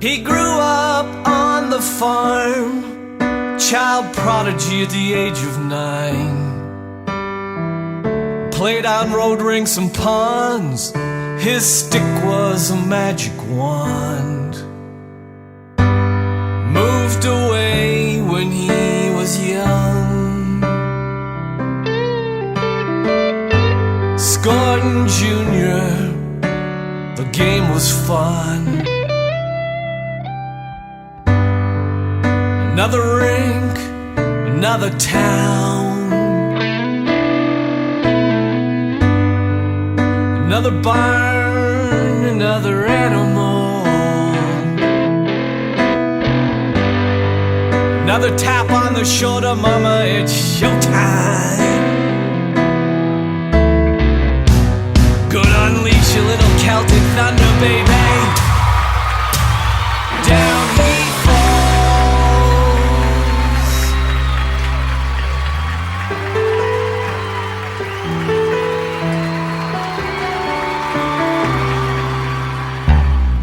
He grew up on the farm, child prodigy at the age of 9. Played on road rinks and ponds, his stick was a magic wand. Moved away when he was young, scored in junior, the game was fun. Another rink, another town, another barn, another animal, another tap on the shoulder, mama, it's showtime. Go to unleash your little Celtic thunder, baby. Down he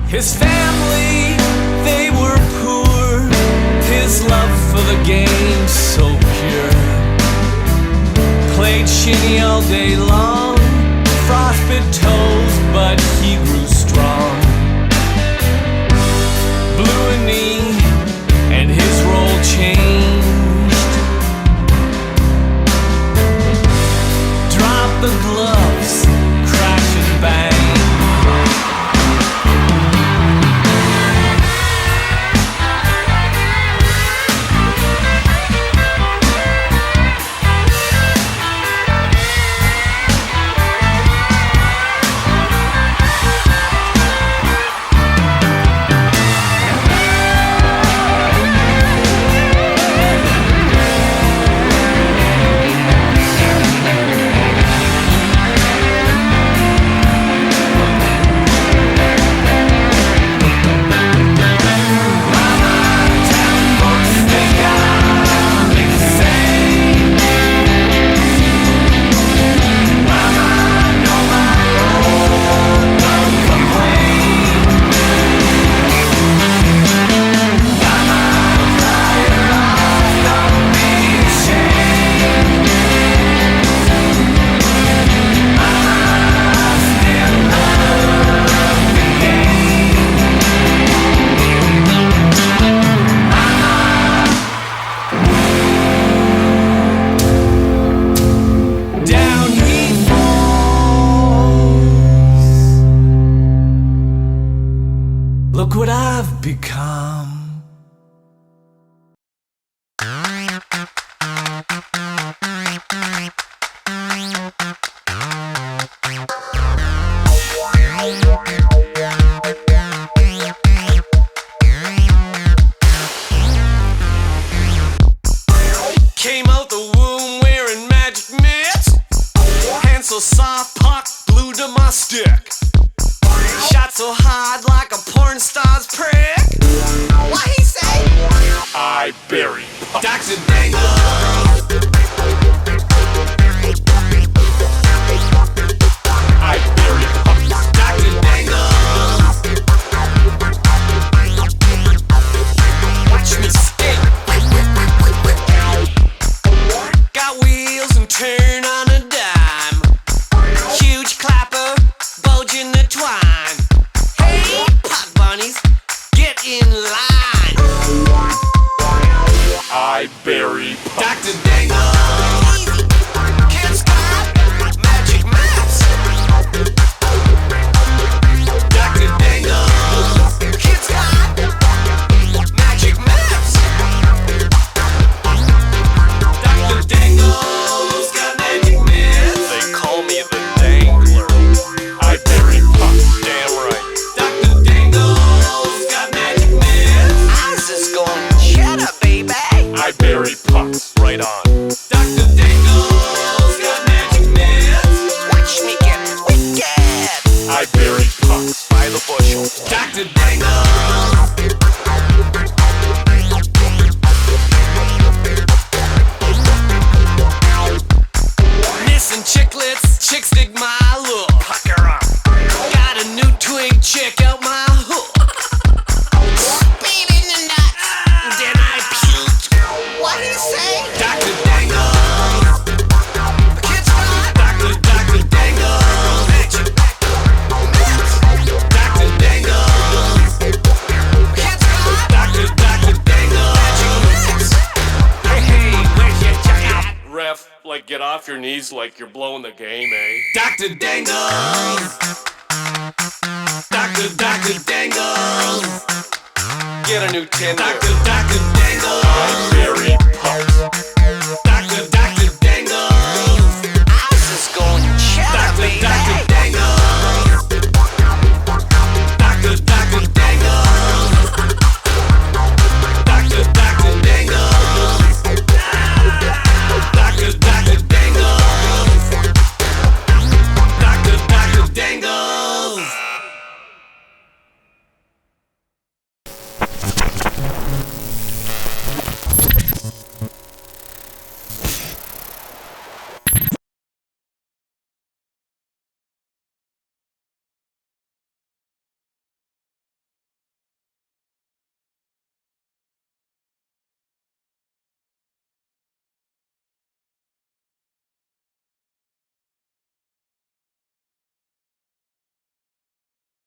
His family, they were poor. His love for the game so pure. Played shinny all day long, frostbit toes, but he grew strong. Blew a knee, and his role changed. Dropped the gloves, crash and bang. Look what I've become. Came out the womb wearing magic mitts. Hands so soft, puck glued to my stick. Shot so hard like a porn star's prick. What he say? I bury Dr. Dangle. I bury Dr. Dangle. Watch me skate. Got wheels and turn on a dime. Huge clapper, bulging the twine. Hey, pot bunnies, get in line. I bury Dr. Dangle. Easy. Can't stop. Magic maps. Dr. Dangle. Can't stop. Magic maps. Dr. Dangle's got magic maps. They call me the Dangler. I bury pucks, damn right. Dr. Dangle's got magic maps. How's this going? Shut up, baby. I bury pucks, right on. Dr. Dangle's got magic maps. Watch me get wicked. I bury pucks by the bushel. Dr. Dangle. Missing chicklets, chicks dig my look. Pucker up. Got a new twig, check out my hook. off your knees like you're blowing the game, eh? Dr. Dangles! Dr. Dangles! Get a new Tinder. Dr. Dangles! I'm very